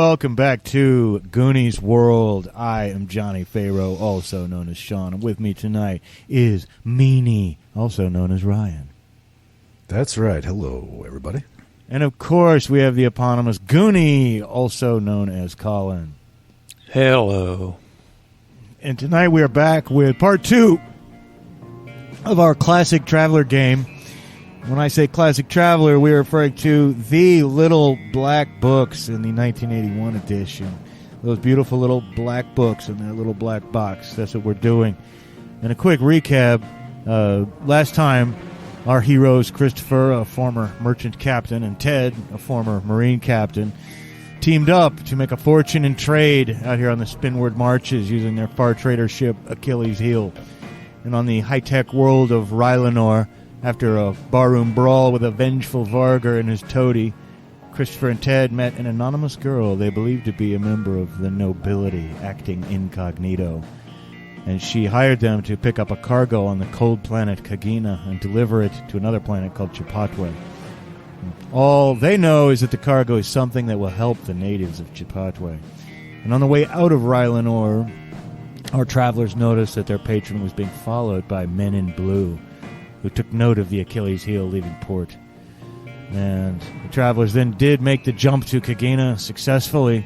welcome back to Goonies World. I am Johnny Farrow, also known as Sean. And with me tonight is Meanie, also known as Ryan. That's right. Hello, everybody. And of course, we have the eponymous Goonie, also known as Colin. Hello. And tonight we are back with part 2 of our Classic Traveler game. When I say Classic Traveler, we are referring to the little black books in the 1981 edition. Those beautiful little black books in their little black box. That's what we're doing. And a quick recap. Last time, our heroes, Christopher, a former merchant captain, and Ted, a former marine captain, teamed up to make a fortune in trade out here on the Spinward Marches using their far trader ship Achilles' Heel. And on the high-tech world of Rylanor, after a barroom brawl with a vengeful Vargar and his toady, Christopher and Ted met an anonymous girl they believed to be a member of the nobility, acting incognito. And she hired them to pick up a cargo on the cold planet Kagena and deliver it to another planet called Chipotwe. All they know is that the cargo is something that will help the natives of Chipotwe. And on the way out of Rylanor, our travelers noticed that their patron was being followed by men in blue, who took note of the Achilles' Heel leaving port. And the travelers then did make the jump to Kagena successfully,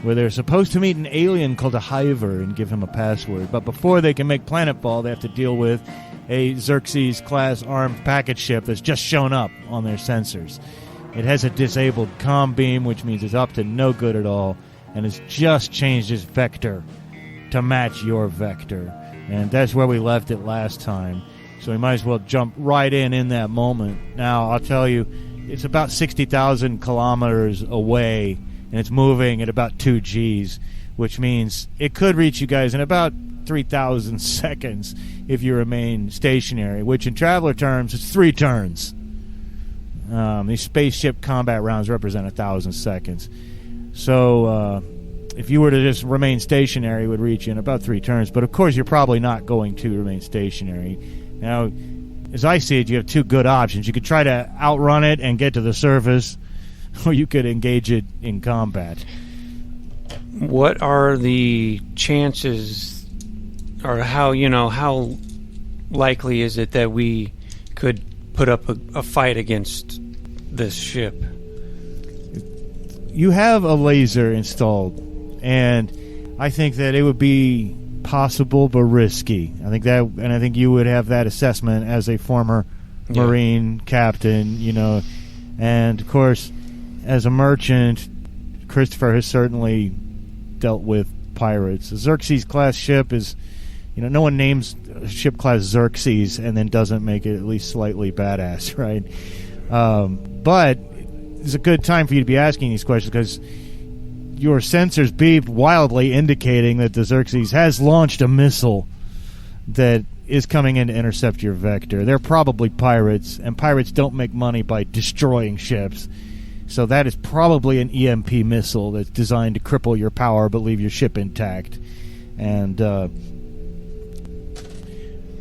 where they're supposed to meet an alien called a Hiver and give him a password. But before they can make planetfall, they have to deal with a Xerxes-class armed package ship that's just shown up on their sensors. It has a disabled comm beam, which means it's up to no good at all, and has just changed its vector to match your vector. And that's where we left it last time. So we might as well jump right in that moment. Now, I'll tell you, it's about 60,000 kilometers away, and it's moving at about 2 Gs, which means it could reach you guys in about 3,000 seconds if you remain stationary, which in Traveler terms is 3 turns. These spaceship combat rounds represent 1,000 seconds. So if you were to just remain stationary, it would reach you in about 3 turns. But of course, you're probably not going to remain stationary. Now, as I see it, you have 2 good options. You could try to outrun it and get to the surface, or you could engage it in combat. What are the chances, or how likely is it that we could put up a fight against this ship? You have a laser installed, and I think that it would be possible but risky. I think you would have that assessment as a former Marine captain, and of course, as a merchant, Christopher has certainly dealt with pirates. A Xerxes class ship is, no one names a ship class Xerxes and then doesn't make it at least slightly badass, right? But it's a good time for you to be asking these questions because your sensors beeped wildly, indicating that the Xerxes has launched a missile that is coming in to intercept your vector. They're probably pirates, and pirates don't make money by destroying ships. So that is probably an EMP missile that's designed to cripple your power but leave your ship intact. And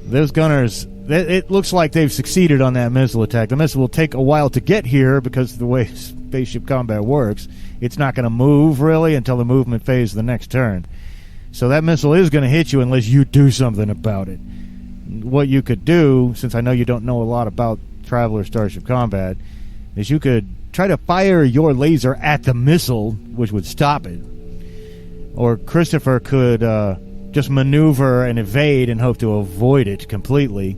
those gunners, it looks like they've succeeded on that missile attack. The missile will take a while to get here because of the way spaceship combat works. It's not going to move, really, until the movement phase of the next turn. So that missile is going to hit you unless you do something about it. What you could do, since I know you don't know a lot about Traveler Starship Combat, is you could try to fire your laser at the missile, which would stop it. Or Christopher could just maneuver and evade and hope to avoid it completely.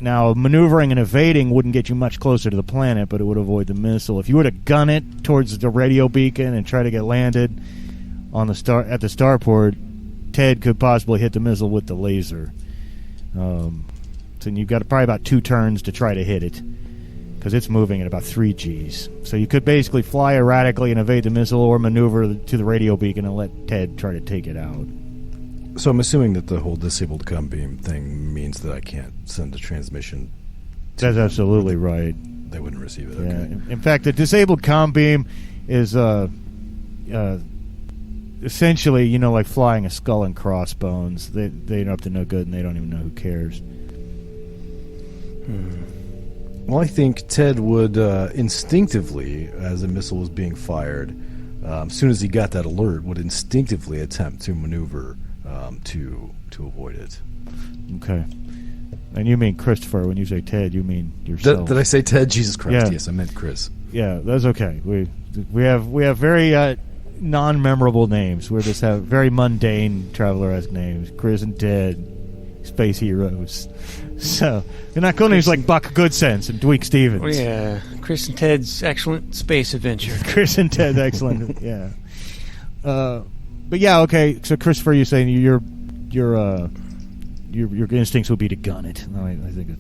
Now, maneuvering and evading wouldn't get you much closer to the planet, but it would avoid the missile. If you were to gun it towards the radio beacon and try to get landed on the at the starport, Ted could possibly hit the missile with the laser. So you've got probably about 2 turns to try to hit it, because it's moving at about 3 Gs. So you could basically fly erratically and evade the missile, or maneuver to the radio beacon and let Ted try to take it out. So I'm assuming that the whole disabled comm beam thing means that I can't send a transmission. That's absolutely right. They wouldn't receive it. Yeah. Okay. In fact, the disabled comm beam is essentially, like flying a skull and crossbones. They're up to no good, and they don't even know who cares. Well, I think Ted would instinctively, as a missile was being fired, as soon as he got that alert, would instinctively attempt to maneuver to avoid it. Okay. And you mean Christopher. When you say Ted, you mean yourself. Did I say Ted? Jesus Christ! Yeah. Yes, I meant Chris. Yeah, that's okay. We have very non-memorable names. We just have very mundane traveler-esque names. Chris and Ted, space heroes. So they're not cool names like Buck Goodsense and Dweek Stevens. Oh, yeah. Chris and Ted's Excellent Space Adventure. Chris and Ted's Excellent. Yeah. But yeah, okay. So Christopher, you're saying your instincts would be to gun it. I think.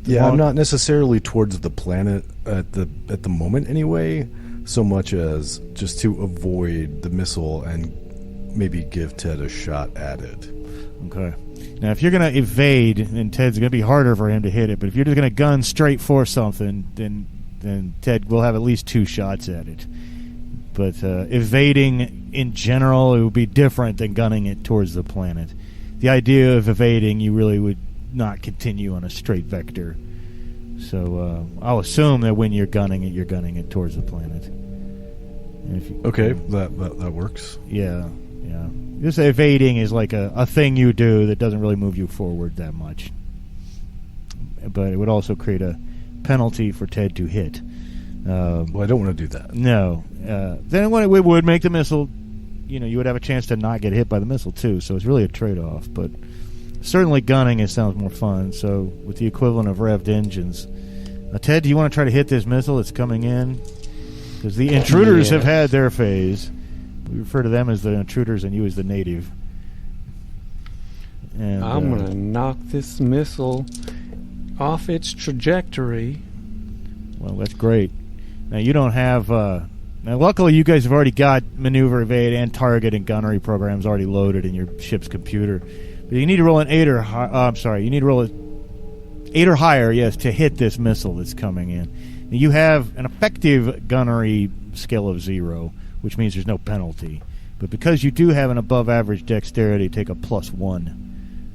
Yeah, I'm not necessarily towards the planet at the moment anyway, so much as just to avoid the missile and maybe give Ted a shot at it. Okay. Now, if you're going to evade, then Ted's going to be harder for him to hit it. But if you're just going to gun straight for something, then Ted will have at least 2 shots at it. But evading in general, it would be different than gunning it towards the planet. The idea of evading, you really would not continue on a straight vector. So I'll assume that when you're gunning it towards the planet. Okay, that works. Yeah. Just evading is like a thing you do that doesn't really move you forward that much. But it would also create a penalty for Ted to hit. Well, I don't want to do that. No. Then when it would make the missile, you would have a chance to not get hit by the missile too. So it's really a trade-off. But certainly gunning it sounds more fun. So with the equivalent of revved engines, Ted, do you want to try to hit this missile that's coming in? Because the intruders have had their phase. We refer to them as the intruders and you as the native. And I'm going to knock this missile off its trajectory. Well, that's great. Now, you don't have... now, luckily, you guys have already got maneuver, evade, and target and gunnery programs already loaded in your ship's computer. But you need to roll an 8 or... you need to roll an 8 or higher, yes, to hit this missile that's coming in. Now, you have an effective gunnery skill of 0, which means there's no penalty. But because you do have an above-average dexterity, take a +1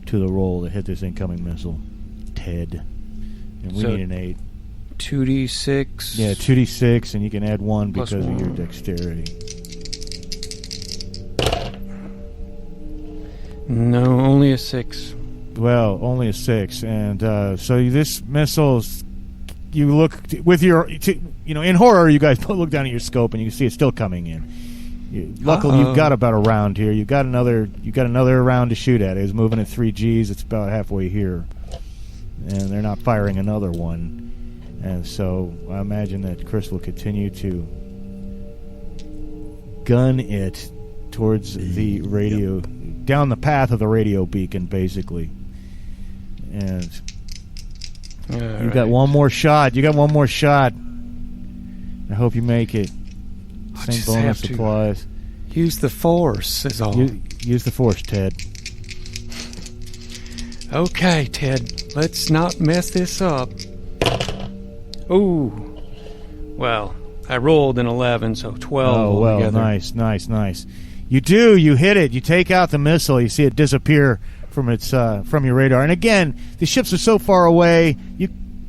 to the roll to hit this incoming missile. Ted. And we need an 8. 2d6. Yeah, 2d6, and you can add 1 because of your 1. dexterity. No, only a 6. Well, only a 6. And so this missile's... You look with your... in horror, you guys look down at your scope, and you see it's still coming in. Luckily, you've got about a round here. You've got another round to shoot at. It's moving at 3 Gs. It's about halfway here. And they're not firing another one. And so I imagine that Chris will continue to gun it towards the radio, down the path of the radio beacon, basically. And you got one more shot. I hope you make it. Same bonus supplies. Use the force is all. Use the force, Ted. Okay, Ted. Let's not mess this up. Ooh. Well, I rolled an 11, so 12 altogether. Oh, well, nice. You do. You hit it. You take out the missile. You see it disappear from its from your radar. And again, the ships are so far away,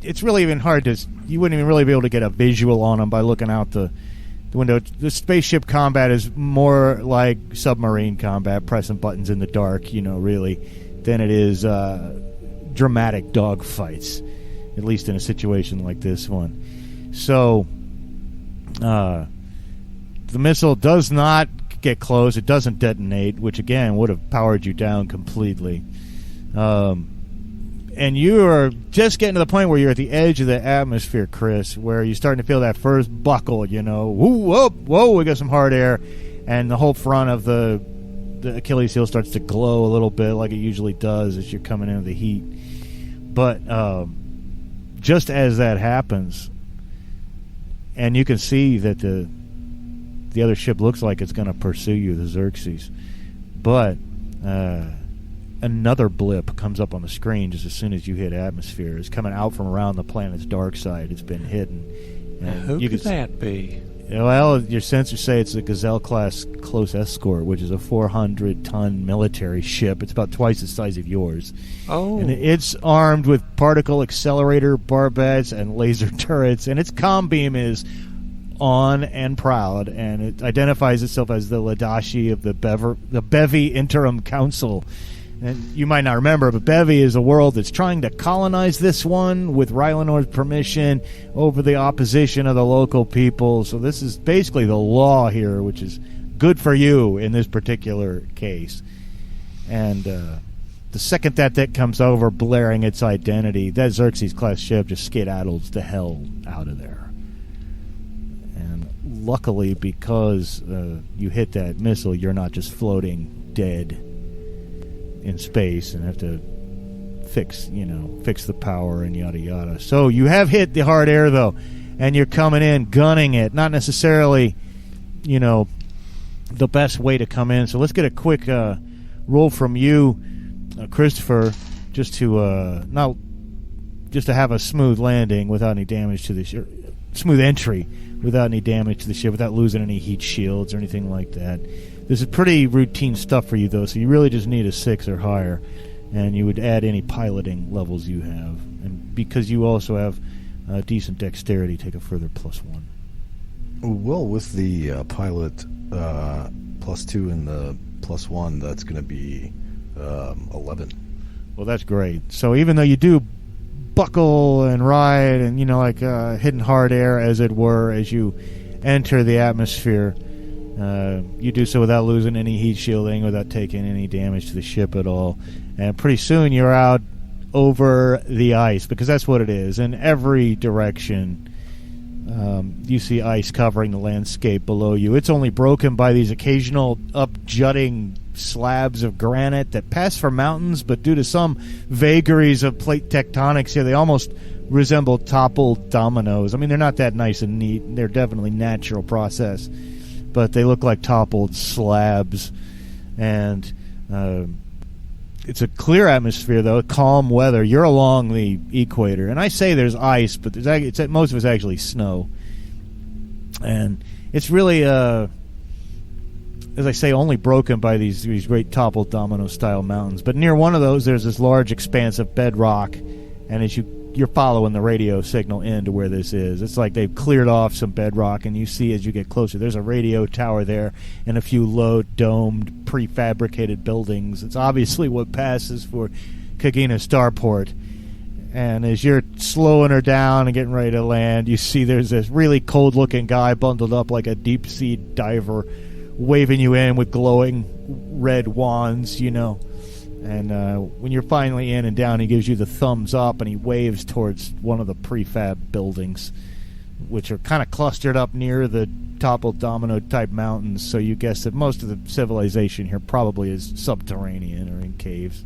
it's really even hard to... You wouldn't even really be able to get a visual on them by looking out the window. The spaceship combat is more like submarine combat, pressing buttons in the dark, really, than it is dramatic dogfights, at least in a situation like this one. So, the missile does not get close. It doesn't detonate, which, again, would have powered you down completely. And you are just getting to the point where you're at the edge of the atmosphere, Chris, where you're starting to feel that first buckle, whoa, we got some hard air, and the whole front of the Achilles heel starts to glow a little bit like it usually does as you're coming into the heat. But just as that happens, and you can see that the other ship looks like it's going to pursue you, the Xerxes, but another blip comes up on the screen just as soon as you hit atmosphere. It's coming out from around the planet's dark side. It's been hidden. And who could that be? Well, your sensors say it's a Gazelle-class close escort, which is a 400-ton military ship. It's about twice the size of yours. Oh. And it's armed with particle accelerator, barbettes, and laser turrets. And its comm beam is on and proud, and it identifies itself as the Ladashi of the Bevy Interim Council. And you might not remember, but Bevy is a world that's trying to colonize this one with Rylanor's permission over the opposition of the local people. So this is basically the law here, which is good for you in this particular case. And the second that comes over, blaring its identity, that Xerxes-class ship just skedaddles the hell out of there. And luckily, because you hit that missile, you're not just floating dead in space and have to fix the power and yada yada. So you have hit the hard air though, and you're coming in gunning it. Not necessarily, the best way to come in. So let's get a quick roll from you, Christopher, just to have a smooth landing without any damage to the ship. Smooth entry without any damage to the ship, without losing any heat shields or anything like that. This is pretty routine stuff for you, though, so you really just need a 6 or higher, and you would add any piloting levels you have. And because you also have decent dexterity, take a further +1. Well, with the pilot +2 and the +1, that's going to be 11. Well, that's great. So even though you do buckle and ride and, hitting hard air, as it were, as you enter the atmosphere, you do so without losing any heat shielding, without taking any damage to the ship at all. And pretty soon you're out over the ice, because that's what it is. In every direction, you see ice covering the landscape below you. It's only broken by these occasional up-jutting slabs of granite that pass for mountains, but due to some vagaries of plate tectonics here, they almost resemble toppled dominoes. I mean, they're not that nice and neat. They're definitely natural process, but they look like toppled slabs. And it's a clear atmosphere, though, calm weather. You're along the equator, and I say there's ice, but most of it's actually snow. And it's really, as I say, only broken by these great toppled domino-style mountains. But near one of those, there's this large expanse of bedrock, and as you're following the radio signal into where this is. It's like they've cleared off some bedrock, and you see as you get closer, there's a radio tower there and a few low domed prefabricated buildings. It's obviously what passes for Kagena Starport. And as you're slowing her down and getting ready to land, you see there's this really cold-looking guy bundled up like a deep-sea diver, waving you in with glowing red wands, And when you're finally in and down, he gives you the thumbs up, and he waves towards one of the prefab buildings, which are kind of clustered up near the toppled domino-type mountains. So you guess that most of the civilization here probably is subterranean or in caves.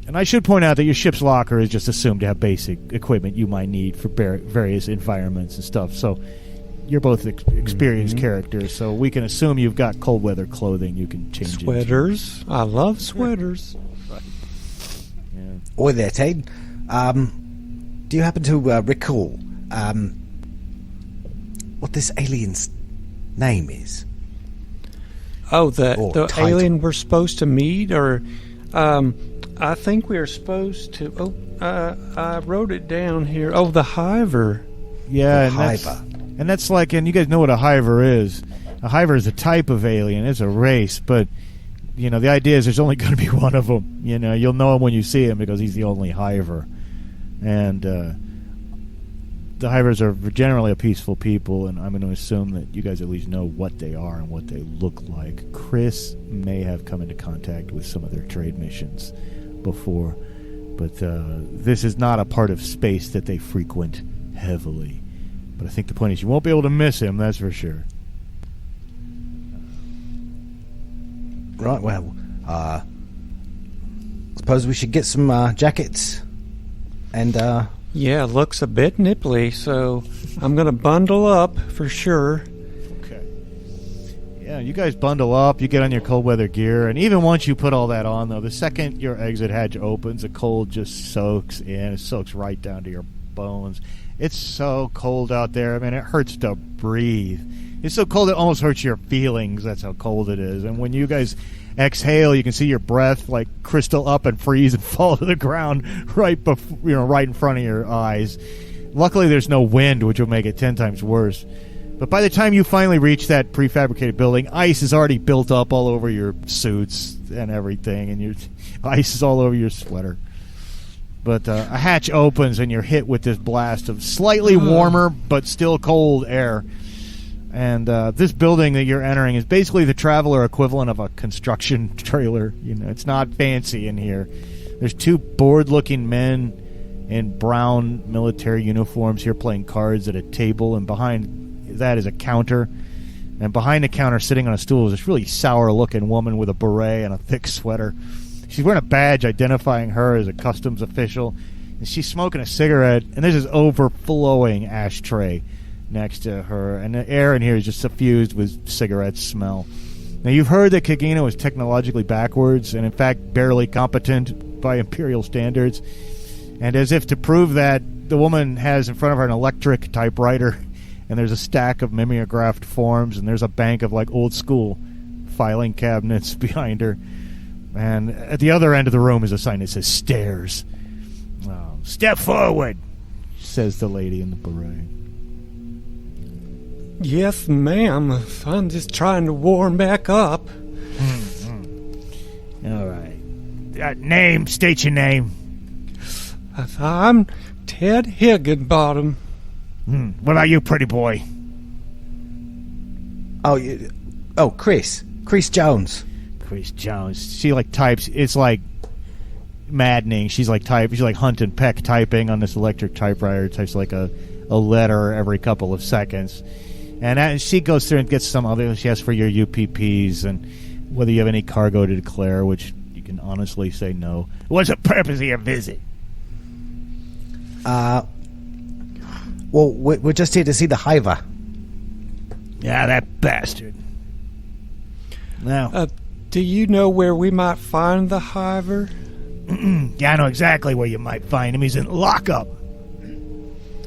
And I should point out that your ship's locker is just assumed to have basic equipment you might need for various environments and stuff. So you're both experienced characters, so we can assume you've got cold weather clothing you can change sweaters. Into. I love sweaters. Right. Yeah. Oi there, Ted. Do you happen to recall what this alien's name is? Oh, the title. alien we're supposed to meet? Or I think we're supposed to... I wrote it down here. Oh, the Hiver. Yeah, the Hiver. And that's like, and you guys know what a Hiver is. A Hiver is a type of alien. It's a race, but, the idea is there's only going to be one of them. You'll know him when you see him because he's the only Hiver. And the Hivers are generally a peaceful people, and I'm going to assume that you guys at least know what they are and what they look like. Chris may have come into contact with some of their trade missions before, but this is not a part of space that they frequent heavily. But I think the point is you won't be able to miss him, that's for sure. Right, well, suppose we should get some jackets and... Yeah, looks a bit nipply, so I'm going to bundle up for sure. Okay. Yeah, you guys bundle up, you get on your cold weather gear, and even once you put all that on, though, the second your exit hatch opens, the cold just soaks in. It soaks right down to your bones. It's so cold out there. I mean, it hurts to breathe. It's so cold it almost hurts your feelings. That's how cold it is. And when you guys exhale, you can see your breath like crystal up and freeze and fall to the ground right in front of your eyes. Luckily, there's no wind, which will make it 10 times worse. But by the time you finally reach that prefabricated building, ice is already built up all over your suits and everything, and your ice is all over your sweater. But a hatch opens, and you're hit with this blast of slightly warmer but still cold air. And this building that you're entering is basically the traveler equivalent of a construction trailer. You know, it's not fancy in here. There's two bored-looking men in brown military uniforms here playing cards at a table, and behind that is a counter. And behind the counter, sitting on a stool, is this really sour-looking woman with a beret and a thick sweater. She's wearing a badge identifying her as a customs official, and she's smoking a cigarette, and there's this overflowing ashtray next to her, and the air in here is just suffused with cigarette smell. Now, you've heard that Kagena was technologically backwards and, in fact, barely competent by imperial standards. And as if to prove that, the woman has in front of her an electric typewriter, and there's a stack of mimeographed forms, and there's a bank of, like, old-school filing cabinets behind her. And at the other end of the room is a sign that says stairs. Step forward, says the lady in the beret. Yes, ma'am. I'm just trying to warm back up. All right. Name. State your name. I'm Ted Higginbottom. What about you, pretty boy? Chris. Chris Jones. Chris Jones. She, like, types. It's, like, maddening. She's, like, Hunt and Peck typing on this electric typewriter. Types, like, a letter every couple of seconds. And she goes through and gets some other. She asks for your UPPs and whether you have any cargo to declare, which you can honestly say no. What's the purpose of your visit? Well, we're just here to see the Hiver. Yeah, that bastard. Now, do you know where we might find the Hiver? Yeah, I know exactly where you might find him. He's in lockup.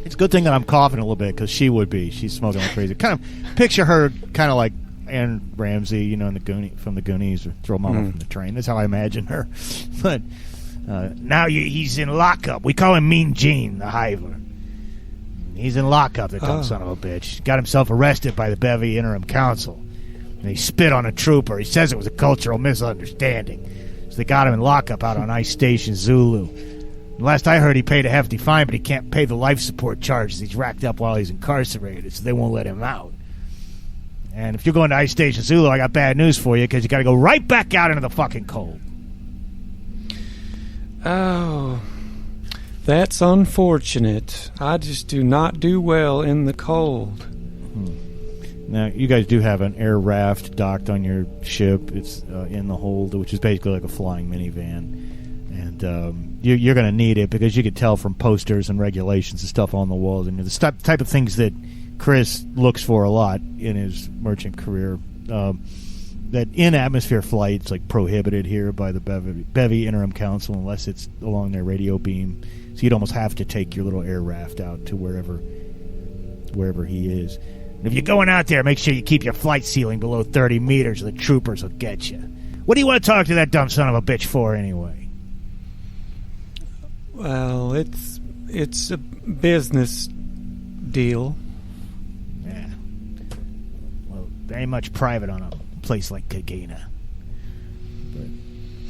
It's a good thing that I'm coughing a little bit, because she would be. She's smoking like crazy. Kind of picture her kind of like Anne Ramsey, you know, from the Goonies, or Throw Mama from the Train. That's how I imagine her. But now he's in lockup. We call him Mean Gene, the Hiver. He's in lockup, the dumb son of a bitch. Got himself arrested by the Bevy Interim Council. And he spit on a trooper. He says it was a cultural misunderstanding. So they got him in lockup out on Ice Station Zulu. Last I heard, he paid a hefty fine, but he can't pay the life support charges he's racked up while he's incarcerated, so they won't let him out. And if you're going to Ice Station Zulu, I got bad news for you, because you got to go right back out into the fucking cold. Oh, that's unfortunate. I just do not do well in the cold. Now, you guys do have an air raft docked on your ship. It's in the hold, which is basically like a flying minivan. And you're going to need it, because you could tell from posters and regulations and stuff on the walls, and the type of things that Chris looks for a lot in his merchant career. That in-atmosphere flight's like prohibited here by the Bevy Interim Council unless it's along their radio beam. So you'd almost have to take your little air raft out to wherever he is. And if you're going out there, make sure you keep your flight ceiling below 30 meters, or the troopers will get you. What do you want to talk to that dumb son of a bitch for, anyway? Well, it's a business deal. Yeah. Well, there ain't much private on a place like Kagena. But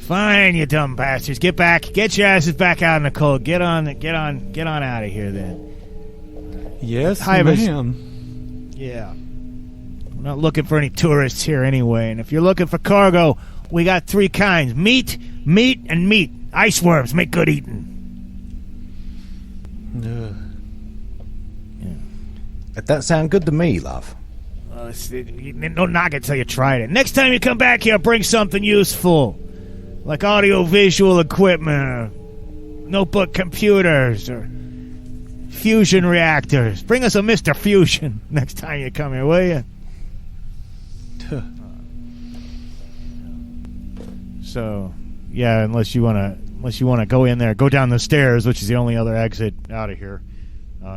fine, you dumb bastards. Get your asses back out in the cold. Get on out of here, then. Yes, ma'am. Yeah. We're not looking for any tourists here anyway. And if you're looking for cargo, we got 3 kinds: meat, and meat. Ice worms make good eating. Yeah. That sound good to me, love. Don't knock it till you tried it. Next time you come back here, bring something useful, like audio-visual equipment, or notebook computers, or fusion reactors. Bring us a Mr. Fusion next time you come here, will you? So, yeah, unless you want to go in there, go down the stairs, which is the only other exit out of here.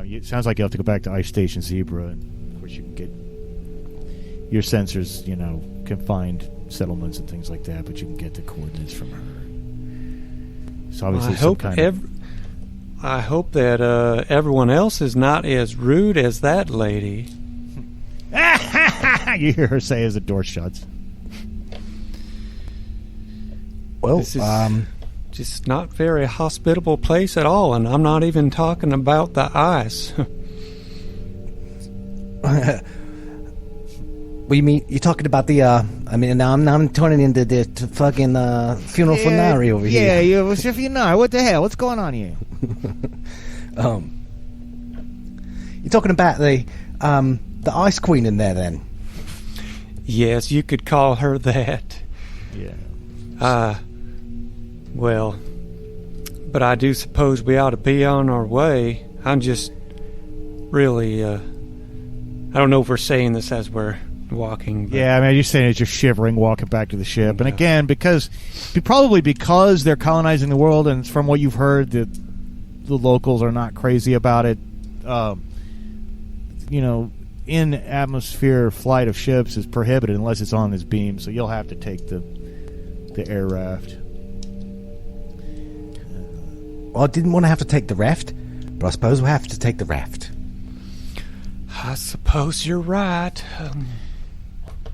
It sounds like you have to go back to Ice Station Zebra, and of course you can get your sensors, can find settlements and things like that, but you can get the coordinates from her. So obviously I hope that everyone else is not as rude as that lady. You hear her say as the door shuts. Well, this is just not very hospitable place at all, and I'm not even talking about the ice. What you mean? You're talking about the? Now I'm turning into the fucking funeral funari over here. Yeah, what the hell? What's going on here? You're talking about the Ice Queen in there, then? Yes, you could call her that. Yeah. Well, but I do suppose we ought to be on our way. I'm just really, I don't know if we're saying this as we're walking. But yeah, you're saying as you're shivering, walking back to the ship. Yeah. And again, because they're colonizing the world, and from what you've heard, the locals are not crazy about it. In atmosphere, flight of ships is prohibited unless it's on this beam, so you'll have to take the air raft. Well, I didn't want to have to take the raft, but I suppose we'll have to take the raft. I suppose you're right.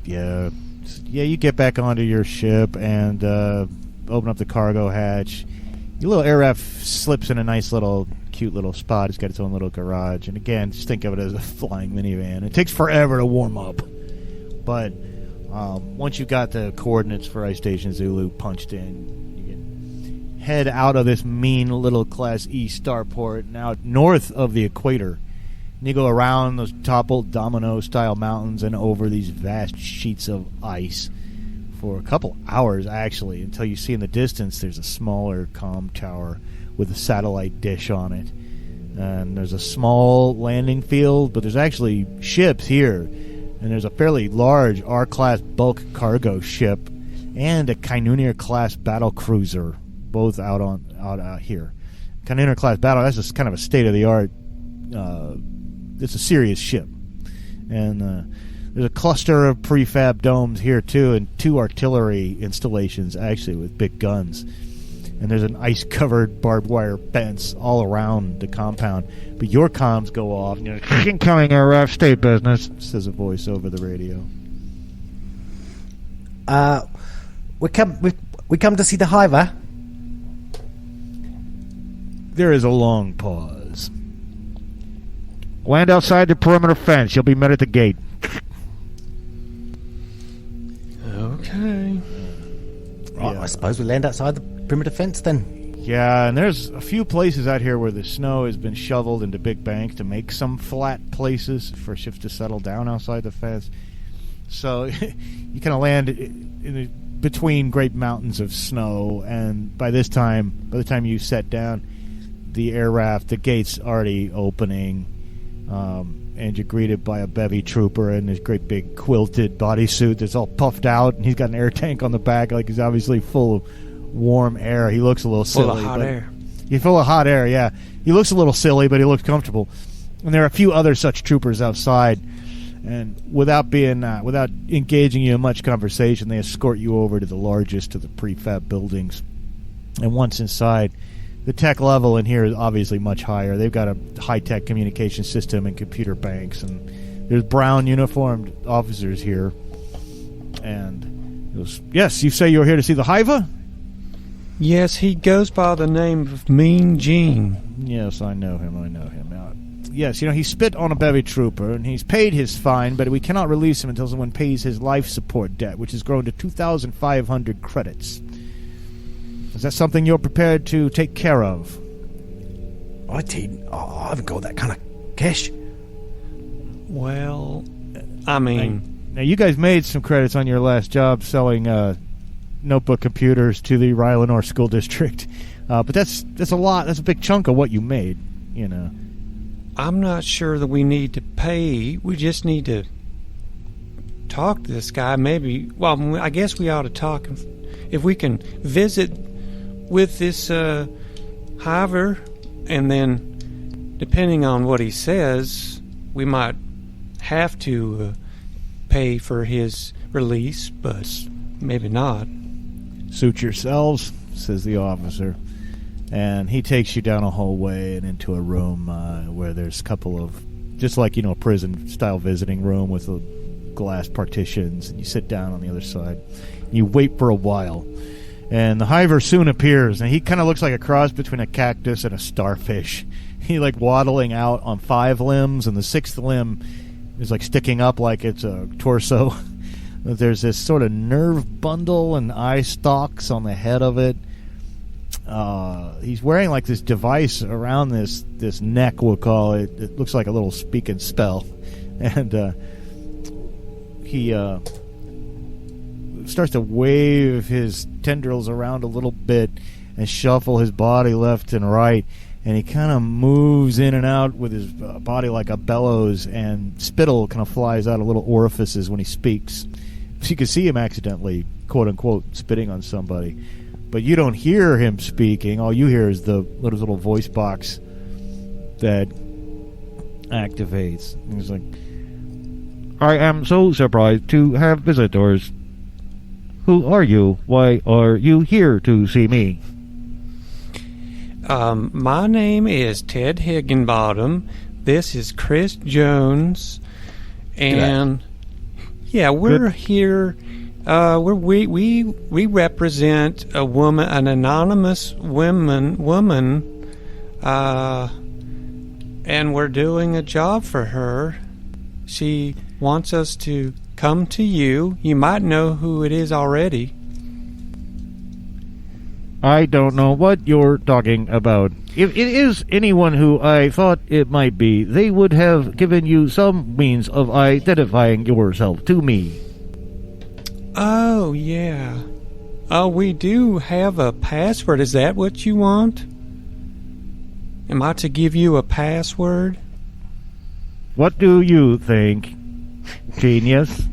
Yeah, you get back onto your ship and open up the cargo hatch. Your little air raft slips in a nice little, cute little spot. It's got its own little garage. And again, just think of it as a flying minivan. It takes forever to warm up. But once you got the coordinates for Ice Station Zulu punched in, head out of this mean little Class E starport and out north of the equator. And you go around those toppled domino-style mountains and over these vast sheets of ice for a couple hours, actually, until you see in the distance there's a smaller comm tower with a satellite dish on it. And there's a small landing field, but there's actually ships here. And there's a fairly large R-class bulk cargo ship and a Kagena-class battle cruiser, both out here. Kagena-class battle, that's just kind of a state-of-the-art, it's a serious ship. And there's a cluster of prefab domes here, too, and 2 artillery installations, actually, with big guns. And there's an ice-covered barbed wire fence all around the compound. But your comms go off, and you're incoming aircraft state business, says a voice over the radio. We come to see the Hiver. There is a long pause. Land outside the perimeter fence. You'll be met at the gate. Okay. Right, I suppose we land outside the perimeter fence then. Yeah, and there's a few places out here where the snow has been shoveled into big banks to make some flat places for ships to settle down outside the fence. So you kind of land between great mountains of snow, and by the time you set down, the air raft, the gate's already opening, and you're greeted by a bevy trooper in this great big quilted bodysuit that's all puffed out, and he's got an air tank on the back, like he's obviously full of warm air. He looks a little silly. Full of hot air. He's full of hot air, yeah. He looks a little silly, but he looks comfortable. And there are a few other such troopers outside, and without engaging you in much conversation, they escort you over to the largest of the prefab buildings. And once inside, the tech level in here is obviously much higher. They've got a high-tech communication system and computer banks, and there's brown uniformed officers here. And he goes, yes, you say you're here to see the Hiver? Yes, he goes by the name of Mean Gene. Yes, I know him. Yes, he spit on a bevy trooper, and he's paid his fine, but we cannot release him until someone pays his life support debt, which has grown to 2,500 credits. Is that something you're prepared to take care of? I haven't got that kind of cash. Well, I mean... Now, you guys made some credits on your last job selling notebook computers to the Rylanor School District. But that's a lot. That's a big chunk of what you made, I'm not sure that we need to pay. We just need to talk to this guy. Maybe, well, I guess we ought to talk. If we can visit with this Hiver and then depending on what he says, we might have to pay for his release, but maybe not. Suit yourselves, says the officer. And he takes you down a hallway and into a room where there's a couple of, just like, a prison-style visiting room with glass partitions, and you sit down on the other side. You wait for a while, and the Hiver soon appears, and he kind of looks like a cross between a cactus and a starfish. He waddling out on 5 limbs, and the 6th limb is sticking up like it's a torso. There's this sort of nerve bundle and eye stalks on the head of it. He's wearing this device around this neck, we'll call it. It looks like a little speak and spell. And he starts to wave his tendrils around a little bit and shuffle his body left and right. And he kind of moves in and out with his body like a bellows, and spittle kind of flies out of little orifices when he speaks. So you can see him accidentally, quote-unquote, spitting on somebody. But you don't hear him speaking. All you hear is the little voice box that activates. And he's like, I am so surprised to have visitors. Who are you? Why are you here to see me? My name is Ted Higginbottom. This is Chris Jones. And yeah, we're here. We represent a woman, an anonymous woman, and we're doing a job for her. She wants us to come to you. You might know who it is already. I don't know what you're talking about. If it is anyone who I thought it might be, they would have given you some means of identifying yourself to me. Oh, yeah. Oh, we do have a password. Is that what you want? Am I to give you a password? What do you think, genius?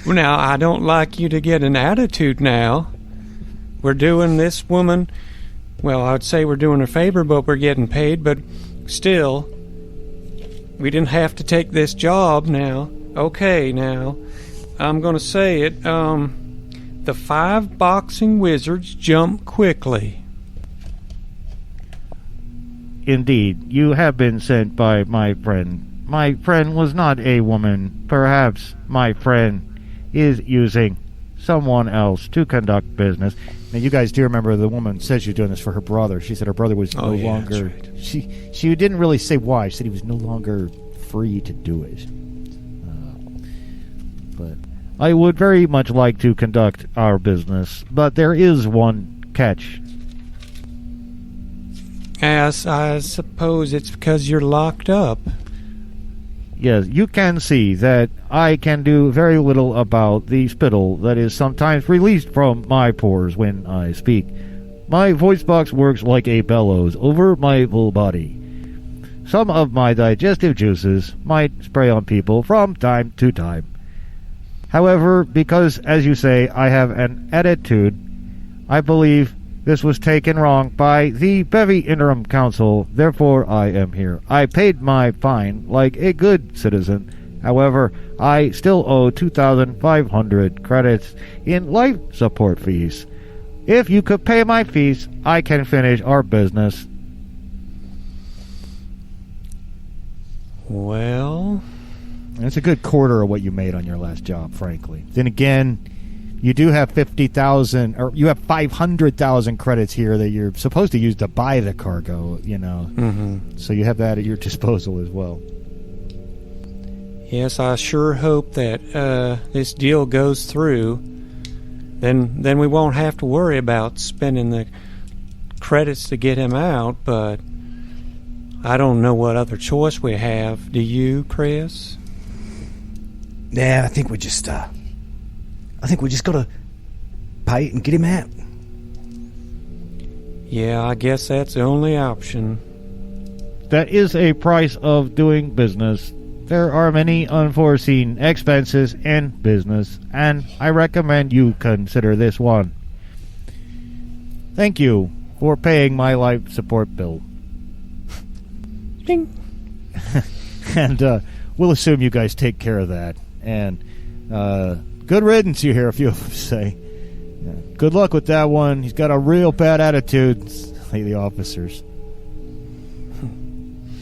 Well, now, I don't like you to get an attitude now. We're doing this woman, well, I'd say we're doing her a favor, but we're getting paid, but still, we didn't have to take this job now. Okay, now, I'm going to say it. The 5 boxing wizards jump quickly. Indeed, you have been sent by my friend. My friend was not a woman. Perhaps my friend is using someone else to conduct business. Now, you guys do remember the woman said she was doing this for her brother. She said her brother was no longer... That's right. She didn't really say why. She said he was no longer free to do it. But I would very much like to conduct our business, but there is one catch. As I suppose it's because you're locked up. Yes, you can see that I can do very little about the spittle that is sometimes released from my pores when I speak. My voice box works like a bellows over my whole body. Some of my digestive juices might spray on people from time to time. However, because, as you say, I have an attitude, I believe this was taken wrong by the Bevy Interim Council, therefore I am here. I paid my fine like a good citizen. However, I still owe 2,500 credits in life support fees. If you could pay my fees, I can finish our business. Well, that's a good quarter of what you made on your last job, frankly. Then again, you do have 50,000, or you have 500,000 credits here that you're supposed to use to buy the cargo, you know. Mm-hmm. So you have that at your disposal as well. Yes, I sure hope that this deal goes through. Then we won't have to worry about spending the credits to get him out, but I don't know what other choice we have. Do you, Chris? Yeah, I think we just gotta pay it and get him out. Yeah, I guess that's the only option. That is a price of doing business. There are many unforeseen expenses in business, and I recommend you consider this one. Thank you for paying my life support bill. Ding. And we'll assume you guys take care of that. And good riddance, you hear a few of them say. Yeah. Good luck with that one. He's got a real bad attitude, say the officers.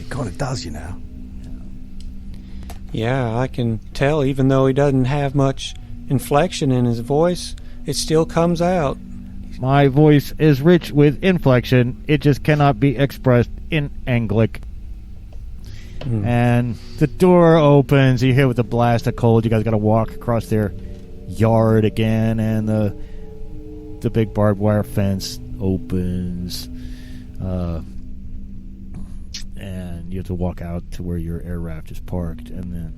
It kind of does, you know. Yeah, I can tell, even though he doesn't have much inflection in his voice, it still comes out. My voice is rich with inflection. It just cannot be expressed in Anglic. And the door opens. You hear with the blast of cold. You guys got to walk across their yard again, and the big barbed wire fence opens. And you have to walk out to where your air raft is parked, and then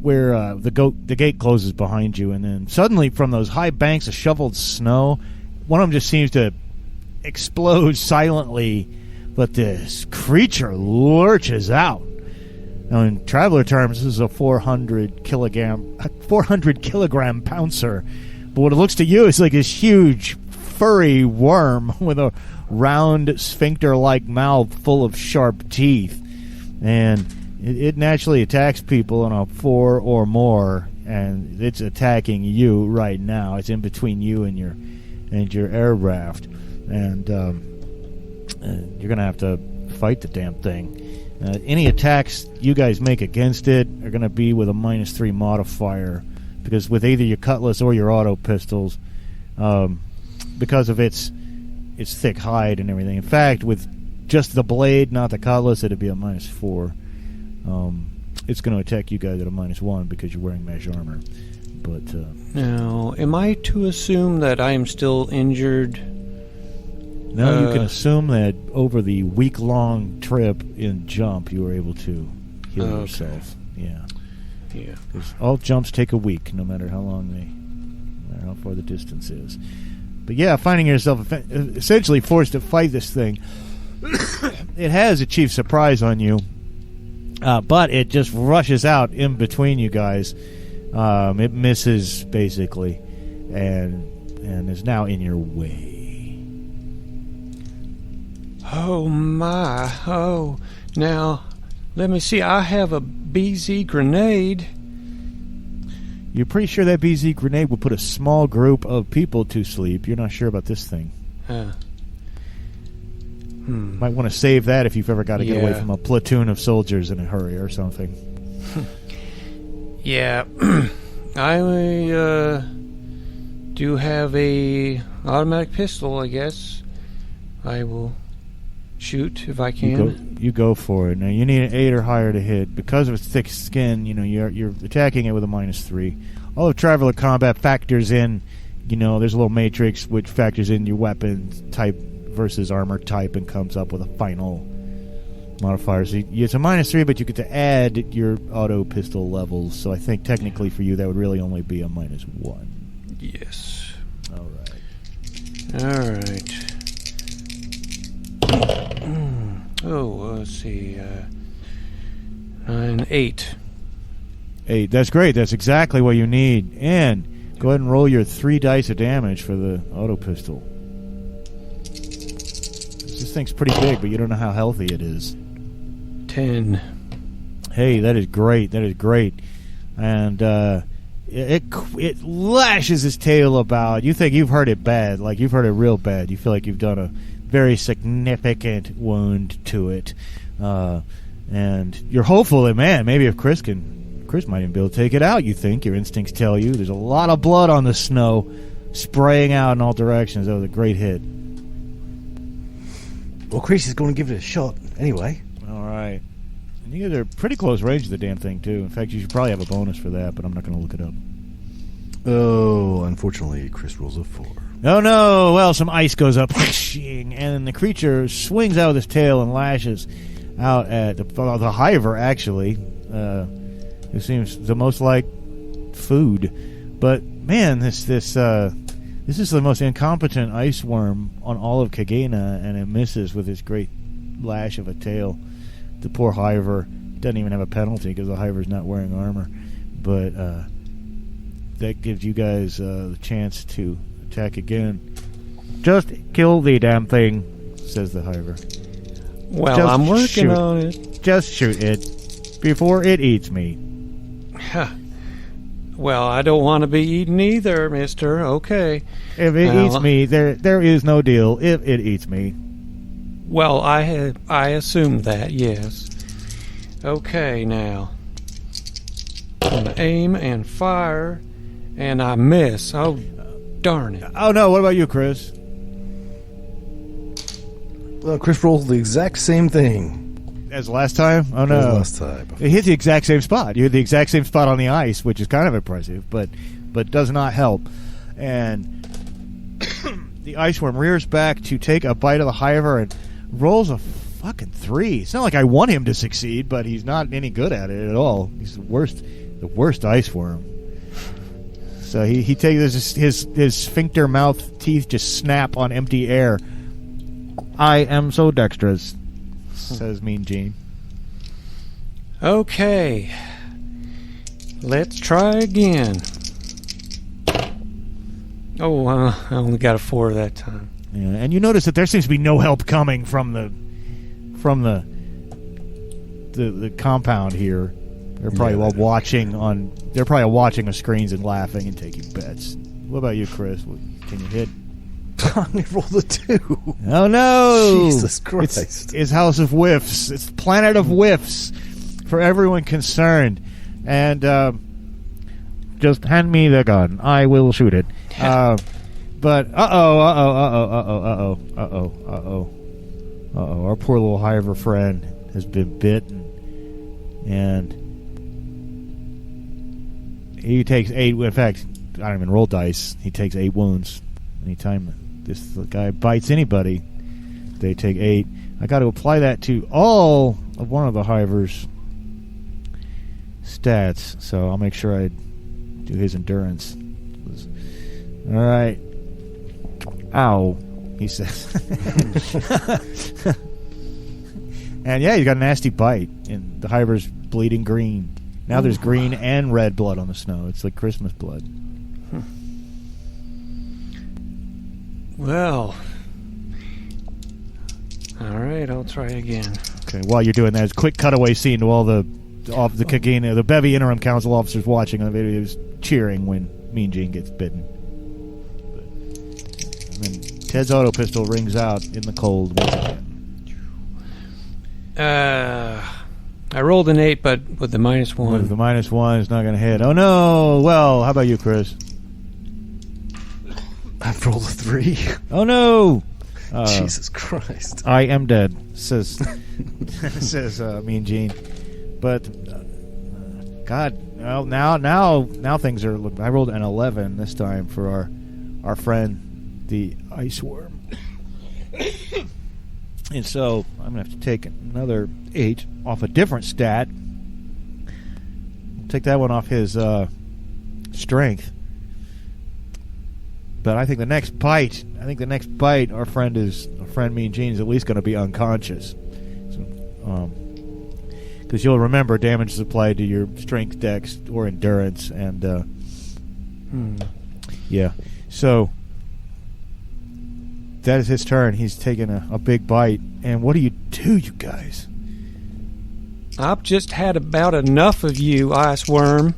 where the gate closes behind you, and then suddenly from those high banks of shoveled snow, one of them just seems to explode silently, but this creature lurches out. Now, in traveler terms, this is a 400 kilogram pouncer, but what it looks to you is like this huge furry worm with a round sphincter-like mouth full of sharp teeth, and it naturally attacks people on a 4 or more, and it's attacking you right now. It's in between you and your air raft, and you're gonna have to fight the damn thing. Any attacks you guys make against it are gonna be with a -3 modifier, because with either your cutlass or your auto pistols, because of its thick hide and everything. In fact, with just the blade, not the cutlass, it'd be a -4. It's going to attack you guys at a -1 because you're wearing mesh armor. But now, am I to assume that I am still injured? No, you can assume that over the week-long trip in jump, you were able to heal yourself. Yeah. Because all jumps take a week, no matter how how far the distance is. But yeah, finding yourself essentially forced to fight this thing, it has achieved surprise on you, but it just rushes out in between you guys. It misses basically, and is now in your way. Oh my! Oh, now let me see. I have a BZ grenade. You're pretty sure that BZ grenade will put a small group of people to sleep. You're not sure about this thing. Might want to save that if you've ever got to get away from a platoon of soldiers in a hurry or something. Yeah. I do have a automatic pistol, I guess. I will shoot if I can. You go for it. Now you need an 8 or higher to hit. Because of its thick skin, you're attacking it with a -3. All of Traveler combat factors in, there's a little matrix which factors in your weapon type versus armor type and comes up with a final modifier. So it's a -3, but you get to add your auto pistol levels. So I think technically for you that would really only be a -1. Yes. All right. All right. Let's see. An 8. 8. That's great. That's exactly what you need. And go ahead and roll your 3 dice of damage for the auto pistol. This thing's pretty big, but you don't know how healthy it is. 10. Hey, that is great. That is great. And it lashes its tail about. You think you've hurt it bad, like you've hurt it real bad. You feel like you've done a very significant wound to it, and you're hopeful that, man, maybe if Chris might even be able to take it out. You think your instincts tell you there's a lot of blood on the snow spraying out in all directions. That was a great hit. Well, Chris is going to give it a shot anyway. All right, and you guys are pretty close range of the damn thing too. In fact, you should probably have a bonus for that, but I'm not going to look it up. Oh, unfortunately, Chris rolls a 4. Oh no! Well, some ice goes up, and the creature swings out with its tail and lashes out at the Hiver. Actually, it seems the most like food. But man, this is the most incompetent ice worm on all of Kagena, and it misses with its great lash of a tail. The poor Hiver doesn't even have a penalty because the Hiver's not wearing armor. But that gives you guys the chance to attack again. Just kill the damn thing, says the Hiver. Well, I'm working on it. Just shoot it before it eats me. Well, I don't want to be eaten either, mister. Okay. If it eats me, there is no deal if it eats me. Well, I assumed that, yes. Okay, now. I'm going to aim and fire, and I miss. Oh, darn it. Oh, no. What about you, Chris? Chris rolls the exact same thing. As last time? Oh, no. As last time. It hit the exact same spot. You hit the exact same spot on the ice, which is kind of impressive, but does not help. And the ice worm rears back to take a bite of the Hiver and rolls a fucking 3. It's not like I want him to succeed, but he's not any good at it at all. He's the worst ice worm. So he takes his sphincter mouth teeth just snap on empty air. I am so dexterous, says Mean Gene. Okay. Let's try again. Oh, I only got a 4 that time. Yeah, and you notice that there seems to be no help coming from the compound here. They're probably watching the screens and laughing and taking bets. What about you, Chris? Can you hit? I rolled a 2. Oh no! Jesus Christ! It's House of Whiffs. It's Planet of Whiffs for everyone concerned. And just hand me the gun. I will shoot it. But our poor little Hiver friend has been bitten, and he takes 8. In fact, I don't even roll dice. He takes 8 wounds. Anytime this guy bites anybody, they take 8. I got to apply that to all of one of the Hiver's stats, so I'll make sure I do his endurance. All right. Ow, he says. And yeah, he's got a nasty bite, and the Hiver's bleeding green. Now there's green and red blood on the snow. It's like Christmas blood. Well, all right, I'll try again. Okay, while you're doing that, it's a quick cutaway scene to all the Kagena, the Bevy interim council officers watching on the videos cheering when Mean Gene gets bitten. And then Ted's auto pistol rings out in the cold once again. I rolled an 8, but with the -1. With the -1, it's not going to hit. Oh no! Well, how about you, Chris? I've rolled a 3. Oh no! Jesus Christ! I am dead, says Mean Gene. But God, well, now things are. I rolled an 11 this time for our friend, the ice worm. And so I'm gonna have to take another 8 off a different stat. Take that one off his strength. But I think the next bite, our friend Mean Gene is at least going to be unconscious. Because you'll remember damage is applied to your strength, dex, or endurance, and yeah. So that is his turn. He's taking a big bite. And what do, you guys? I've just had about enough of you, ice worm.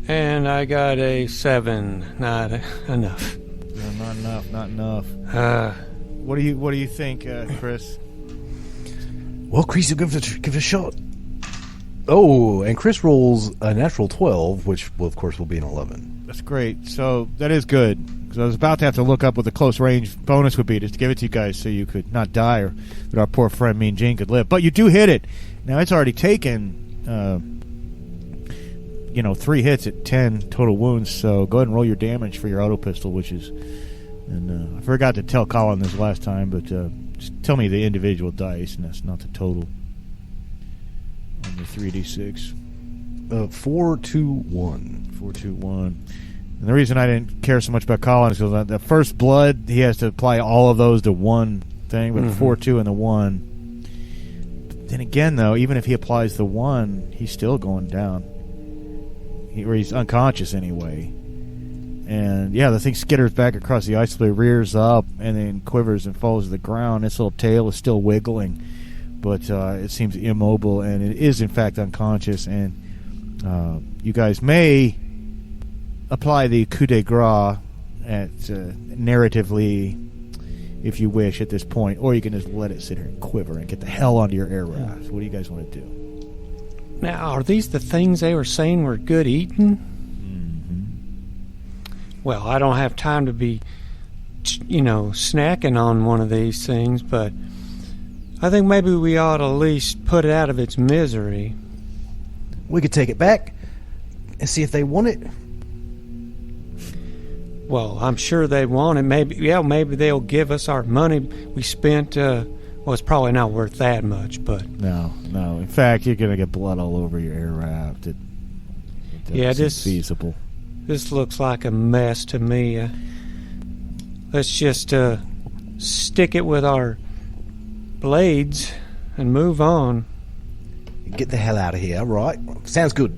And I got a 7. Not enough. No, not enough. What do you think, Chris? Well, Chris, you give it a shot. Oh, and Chris rolls a natural 12, which of course will be an 11. That's great. So that is good. Because I was about to have to look up what the close range bonus would be just to give it to you guys so you could not die, or that our poor friend Mean Gene could live. But you do hit it. Now it's already taken 3 hits at 10 total wounds, so go ahead and roll your damage for your auto pistol, which is, and I forgot to tell Colin this last time, but just tell me the individual dice, and that's not the total on the 3d6. 4, 2, 1. 4, 2, 1. And the reason I didn't care so much about Colin is because the first blood, he has to apply all of those to one thing, but 4, 2, and the 1. But then again, though, even if he applies the 1, he's still going down. Or he's unconscious anyway. And yeah, the thing skitters back across the ice, rears up, and then quivers and falls to the ground. Its little tail is still wiggling, but it seems immobile, and it is in fact unconscious. And you guys may apply the coup de grace at narratively, if you wish, at this point, or you can just let it sit here and quiver and get the hell onto your air raft. What do you guys want to do? Now, are these the things they were saying were good eating? Well, I don't have time to be, snacking on one of these things, but I think maybe we ought to at least put it out of its misery. We could take it back and see if they want it. Well, I'm sure they want it. Maybe they'll give us our money we spent. It's probably not worth that much, but... No. In fact, you're going to get blood all over your air raft. It doesn't seem feasible. This looks like a mess to me. Let's just stick it with our blades and move on. Get the hell out of here, right? Sounds good.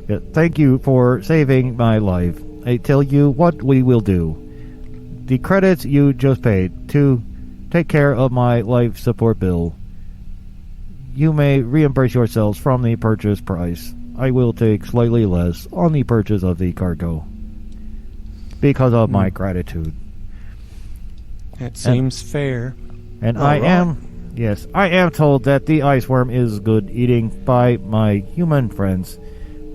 Yeah, thank you for saving my life. I tell you what we will do. The credits you just paid to take care of my life support bill, you may reimburse yourselves from the purchase price. I will take slightly less on the purchase of the cargo because of my gratitude. That seems fair. And I am told that the ice worm is good eating by my human friends.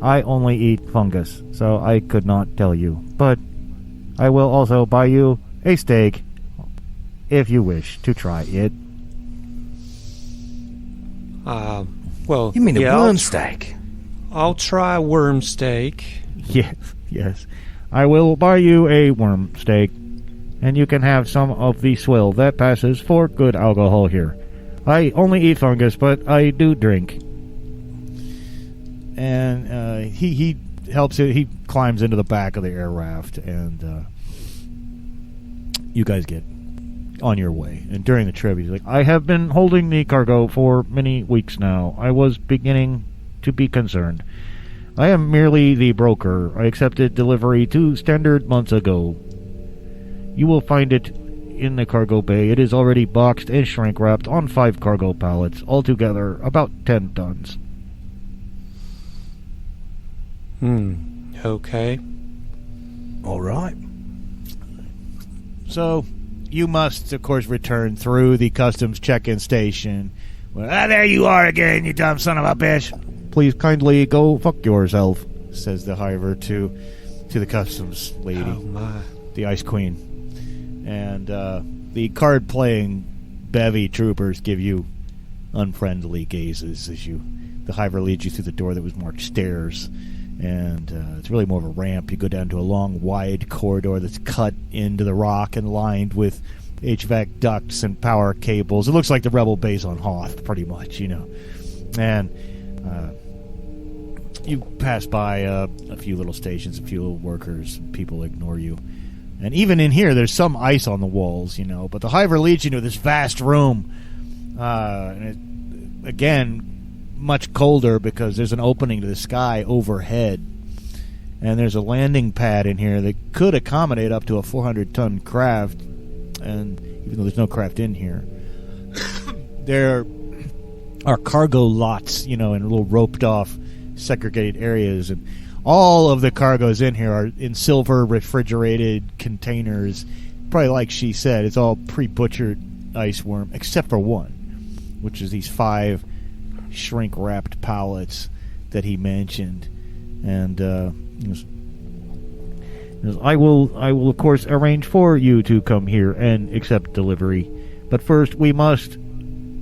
I only eat fungus, so I could not tell you. But I will also buy you a steak if you wish to try it. Well, you mean a worm steak? I'll try worm steak. Yes. I will buy you a worm steak, and you can have some of the swill that passes for good alcohol here. I only eat fungus, but I do drink. And he helps it. He climbs into the back of the air raft, and you guys get on your way. And during the trip, he's like, I have been holding the cargo for many weeks now. I was beginning to be concerned. I am merely the broker. I accepted delivery to Standard months ago. You will find it in the cargo bay. It is already boxed and shrink wrapped on 5 cargo pallets, altogether about 10 tons. Okay. All right. So, you must, of course, return through the customs check-in station. Well, there you are again, you dumb son of a bitch. Please kindly go fuck yourself, says the Hiver to the customs lady. Oh, my. The Ice Queen. And the card-playing bevy troopers give you unfriendly gazes as the Hiver leads you through the door that was marked stairs. And it's really more of a ramp. You go down to a long, wide corridor that's cut into the rock and lined with HVAC ducts and power cables. It looks like the Rebel base on Hoth, pretty much, And you pass by a few little stations, a few little workers. People ignore you. And even in here, there's some ice on the walls, But the Hiver leads you to this vast room. And again, much colder because there's an opening to the sky overhead. And there's a landing pad in here that could accommodate up to a 400-ton craft. And even though there's no craft in here, there are cargo lots, in little roped-off, segregated areas. And all of the cargoes in here are in silver refrigerated containers. Probably like she said, it's all pre-butchered ice worm, except for one, which is these 5 shrink-wrapped pallets that he mentioned. And I will of course arrange for you to come here and accept delivery, but first we must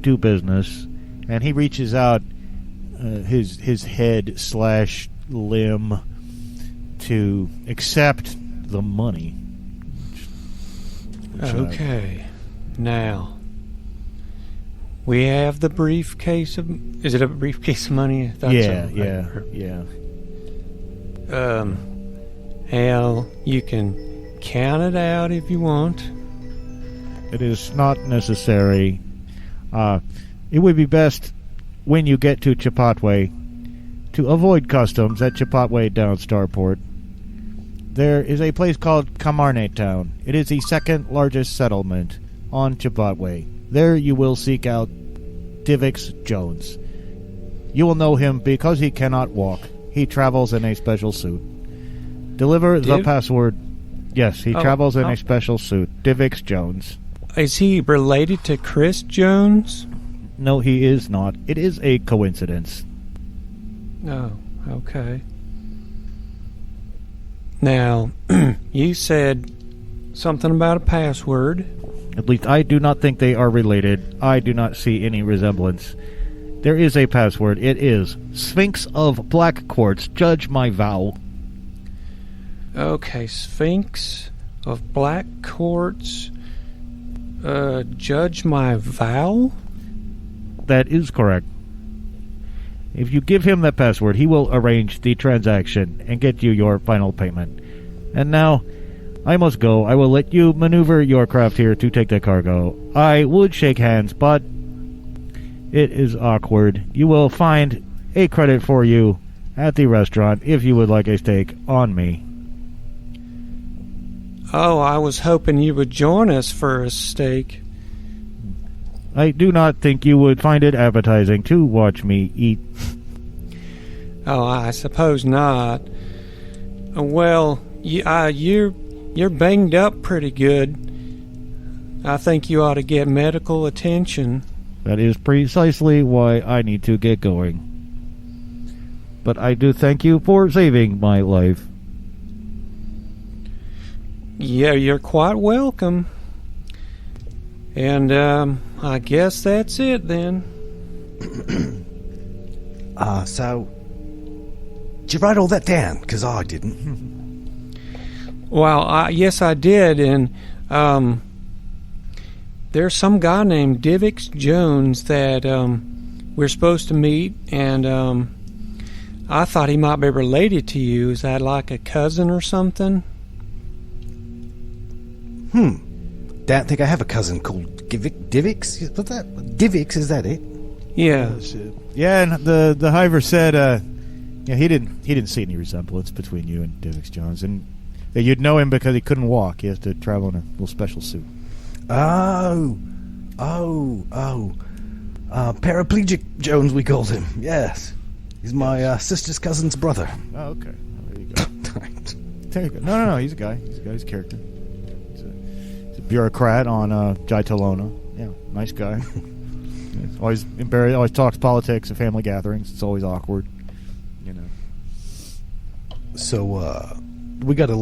do business. And he reaches out his head / limb to accept the money. Okay, now we have the briefcase of... Is it a briefcase of money? Yeah. Hell, you can count it out if you want. It is not necessary. It would be best when you get to Chipotway to avoid customs at Chipotway down Starport. there is a place called Kamarne Town. It is the second largest settlement on Chibatway. There you will seek out Divix Jones. You will know him because he cannot walk. He travels in a special suit. Deliver the password. Yes, he travels in a special suit. Divix Jones. Is he related to Chris Jones? No, he is not. It is a coincidence. Oh, okay. Now, you said something about a password. At least I do not think they are related. I do not see any resemblance. There is a password. It is Sphinx of Black Quartz. Judge my vow. Okay, Sphinx of Black Quartz. Judge my vow? That is correct. If you give him that password, he will arrange the transaction and get you your final payment. And now, I must go. I will let you maneuver your craft here to take the cargo. I would shake hands, but it is awkward. You will find a credit for you at the restaurant if you would like a steak on me. Oh, I was hoping you would join us for a steak. I do not think you would find it appetizing to watch me eat. Oh, I suppose not. Well, you're banged up pretty good. I think you ought to get medical attention. That is precisely why I need to get going. But I do thank you for saving my life. Yeah, you're quite welcome. And, I guess that's it then. So, did you write all that down? Because I didn't. Well, yes, I did, and, there's some guy named Divix Jones that, we're supposed to meet, and, I thought he might be related to you. Is that like a cousin or something? Don't think I have a cousin called Divix. What's that? Divix, is that it? Yeah. Yeah, and the Hiver said, he didn't see any resemblance between you and Divix Jones, and that you'd know him because he couldn't walk. He has to travel in a little special suit. Paraplegic Jones, we called him. Yes, he's my sister's cousin's brother. Oh, okay. Well, there you go. There you go. No. He's a guy. He's a character. He's a bureaucrat on Jaitolona. Yeah, nice guy. He's always embarrassed. Always talks politics at family gatherings. It's always awkward. You know. So we got to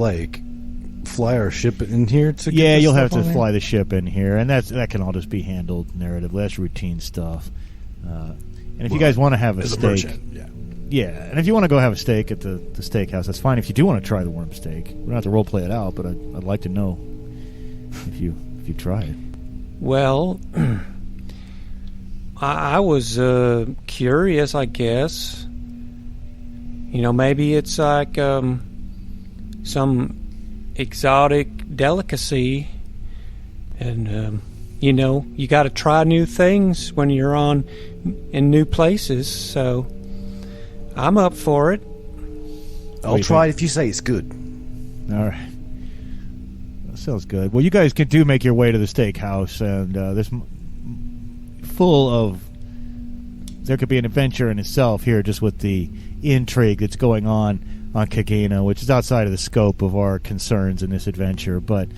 fly our ship in here to get yeah, this you'll have stuff to on fly the ship in here, and that can all just be handled narratively. That's routine stuff. And if you guys want to have a steak, yeah, and if you want to go have a steak at the steakhouse, that's fine. If you do want to try the worm steak, we don't have to role play it out, but I'd like to know if you try it. Well, I was curious, I guess. You know, maybe it's like some exotic delicacy, and you got to try new things when you're in new places. So I'm up for it. I'll try it if you say it's good. All right. That sounds good. Well, you guys do make your way to the steakhouse, and this full of... There could be an adventure in itself here, just with the intrigue that's going on Kagena, which is outside of the scope of our concerns in this adventure. But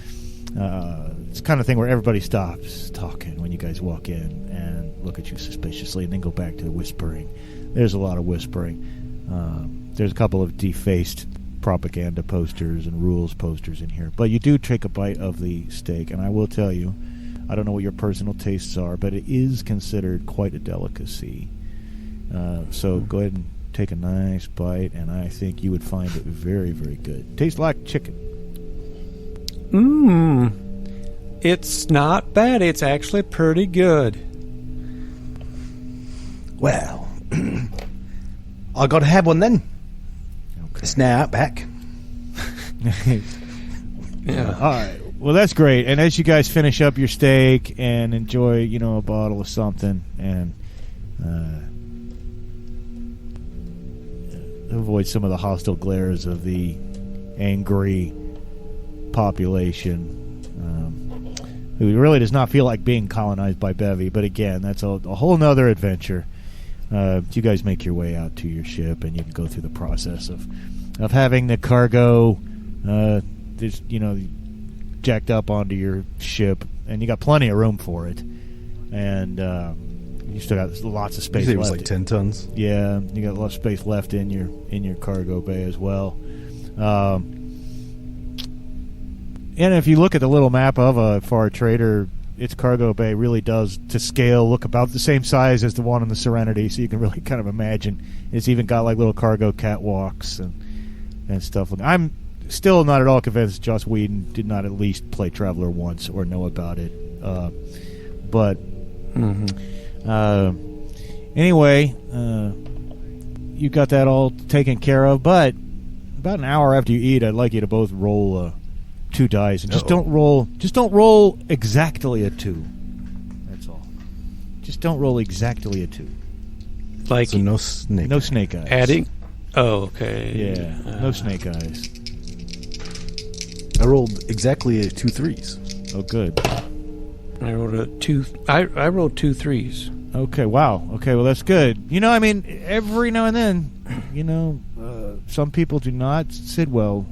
it's the kind of thing where everybody stops talking when you guys walk in and look at you suspiciously, and then go back to whispering. There's a lot of whispering. There's a couple of defaced propaganda posters and rules posters in here. But you do take a bite of the steak, and I will tell you, I don't know what your personal tastes are, but it is considered quite a delicacy. So go ahead and take a nice bite, and I think you would find it very, very good. Tastes like chicken. It's not bad. It's actually pretty good. Well, I got to have one then. Okay. It's now out back. Yeah. All right. Well, that's great. And as you guys finish up your steak and enjoy, a bottle of something, and avoid some of the hostile glares of the angry population who really does not feel like being colonized by Bevy. But again, that's a whole nother adventure. You guys make your way out to your ship, and you can go through the process of having the cargo jacked up onto your ship, and you got plenty of room for it. And you still got lots of space left. It was like 10 tons. Yeah, you got a lot of space left in your cargo bay as well. And if you look at the little map of a Far Trader, its cargo bay really does, to scale, look about the same size as the one in the Serenity, so you can really kind of imagine. It's even got like little cargo catwalks and stuff. I'm still not at all convinced Joss Whedon did not at least play Traveler once or know about it. But anyway, you got that all taken care of. But about an hour after you eat, I'd like you to both roll 2 dice, and just don't roll exactly a 2. That's all. Just don't roll exactly a 2. Like, so no snake eyes. Adding. Oh, okay. Yeah, no snake eyes. I rolled exactly 2 3s. Oh, good. I rolled 2 3s. Okay, wow. Okay, well, that's good. I mean, every now and then, some people do not sit well,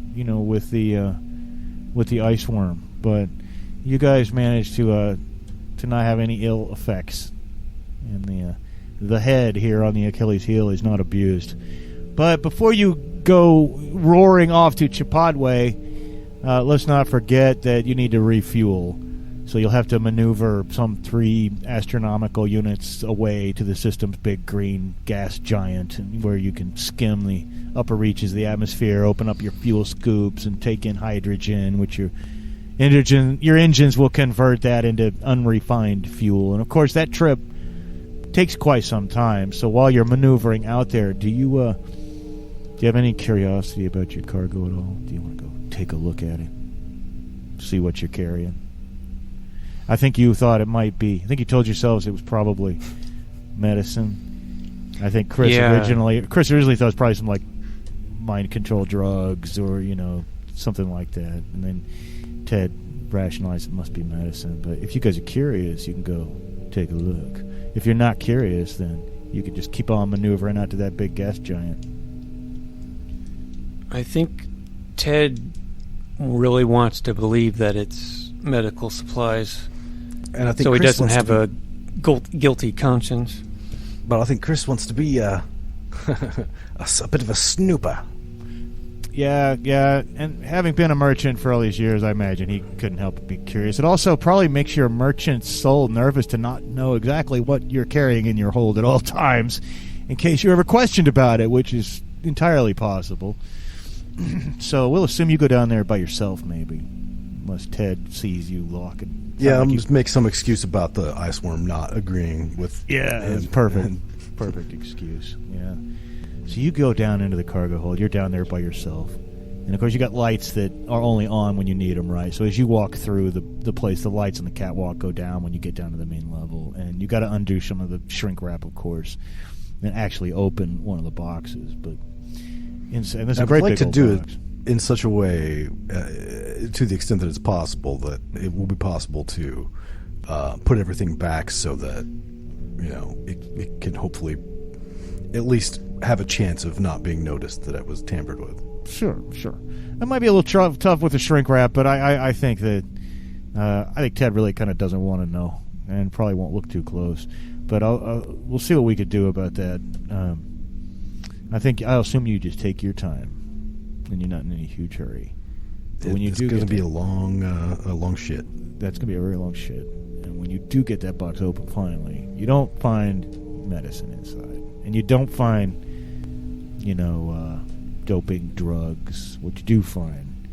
with the ice worm, but you guys managed to not have any ill effects, and the head here on the Achilles heel is not abused. But before you go roaring off to Chipotle, let's not forget that you need to refuel. So you'll have to maneuver some 3 astronomical units away to the system's big green gas giant, where you can skim the upper reaches of the atmosphere, open up your fuel scoops, and take in hydrogen, which your engines will convert that into unrefined fuel. And of course, that trip takes quite some time. So while you're maneuvering out there, do you have any curiosity about your cargo at all? Do you want to go take a look at it, see what you're carrying? I think you thought it might be. I think you told yourselves it was probably medicine. I think Chris originally thought it was probably some like mind control drugs or something like that, and then Ted rationalized it must be medicine. But if you guys are curious, you can go take a look. If you're not curious, then you can just keep on maneuvering out to that big gas giant. I think Ted really wants to believe that it's medical supplies. And I think so Chris he doesn't have a guilty conscience. But I think Chris wants to be a bit of a snooper. Yeah, and having been a merchant for all these years, I imagine he couldn't help but be curious. It also probably makes your merchant's soul nervous to not know exactly what you're carrying in your hold at all times, in case you're ever questioned about it, which is entirely possible. So we'll assume you go down there by yourself, maybe, unless Ted sees you locking. Yeah, I'm just make some excuse about the ice worm not agreeing with. Yeah, it's perfect. Perfect excuse. Yeah. So you go down into the cargo hold. You're down there by yourself, and of course you got lights that are only on when you need them, right? So as you walk through the place, the lights on the catwalk go down when you get down to the main level, and you got to undo some of the shrink wrap, of course, and actually open one of the boxes. But and there's a great I'd like big to old do box. it in such a way, to the extent that it's possible, that it will be possible to put everything back so that it can hopefully at least have a chance of not being noticed that it was tampered with. Sure. That might be a little tough with the shrink wrap, but I think that I think Ted really kind of doesn't want to know and probably won't look too close. But we'll see what we could do about that. I'll assume you just take your time, and you're not in any huge hurry. But when you it's do, going to be a long shit. That's going to be a very long shit. And when you do get that box open, finally, you don't find medicine inside, and you don't find, doping drugs. What you do find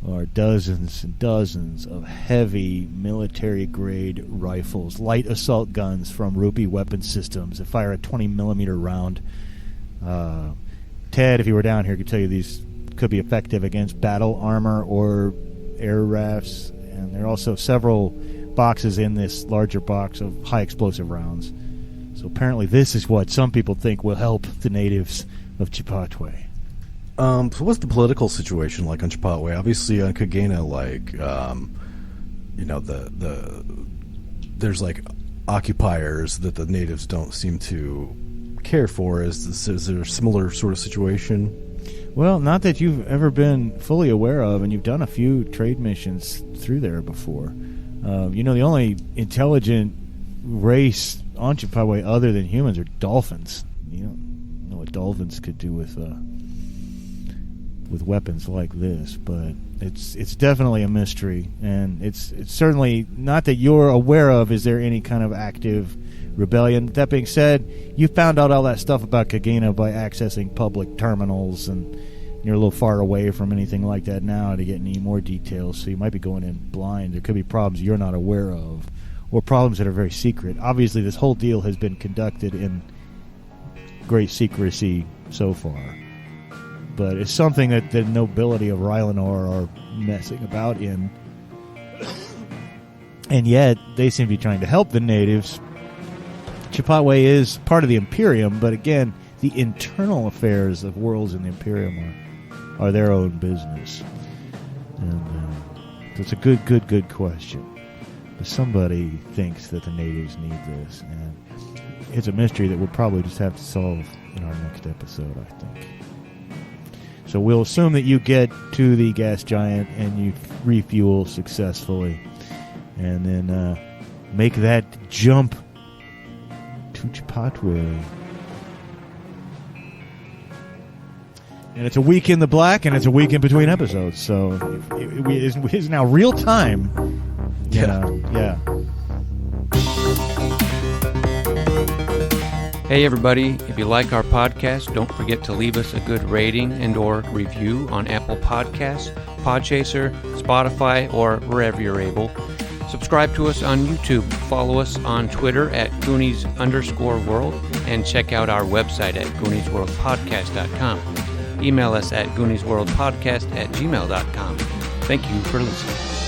are dozens and dozens of heavy military-grade rifles, light assault guns from Rupee Weapon Systems that fire a 20-millimeter round. Ted, if he were down here, could tell you these could be effective against battle armor or air rafts, and there are also several boxes in this larger box of high explosive rounds. So apparently this is what some people think will help the natives of Chipotle. So what's the political situation like on Chipotle? Obviously on Kagena, like, there's like occupiers that the natives don't seem to care for. Is there a similar sort of situation? Well, not that you've ever been fully aware of, and you've done a few trade missions through there before. The only intelligent race on Chipotle other than humans are dolphins. You don't know what dolphins could do with weapons like this, but it's definitely a mystery, and it's certainly not that you're aware of. Is there any kind of active rebellion? That being said, you found out all that stuff about Kagena by accessing public terminals, and you're a little far away from anything like that now to get any more details, so you might be going in blind. There could be problems you're not aware of, or problems that are very secret. Obviously, this whole deal has been conducted in great secrecy so far, but it's something that the nobility of Rylanor are messing about in, and yet they seem to be trying to help the natives. Chipotle is part of the Imperium, but again, the internal affairs of worlds in the Imperium are their own business. And it's a good question. But somebody thinks that the natives need this, and it's a mystery that we'll probably just have to solve in our next episode, I think. So we'll assume that you get to the gas giant and you refuel successfully, and then make that jump to Chipotle. And it's a week in the black, and it's a week in between episodes, so it is now real time. Yeah. Hey everybody, if you like our podcast, don't forget to leave us a good rating and or review on Apple Podcasts, Podchaser, Spotify, or wherever you're able. Subscribe to us on YouTube, follow us on Twitter at Goonies_world, and check out our website at GooniesWorldPodcast.com. Email us at GooniesWorldPodcast@gmail.com. Thank you for listening.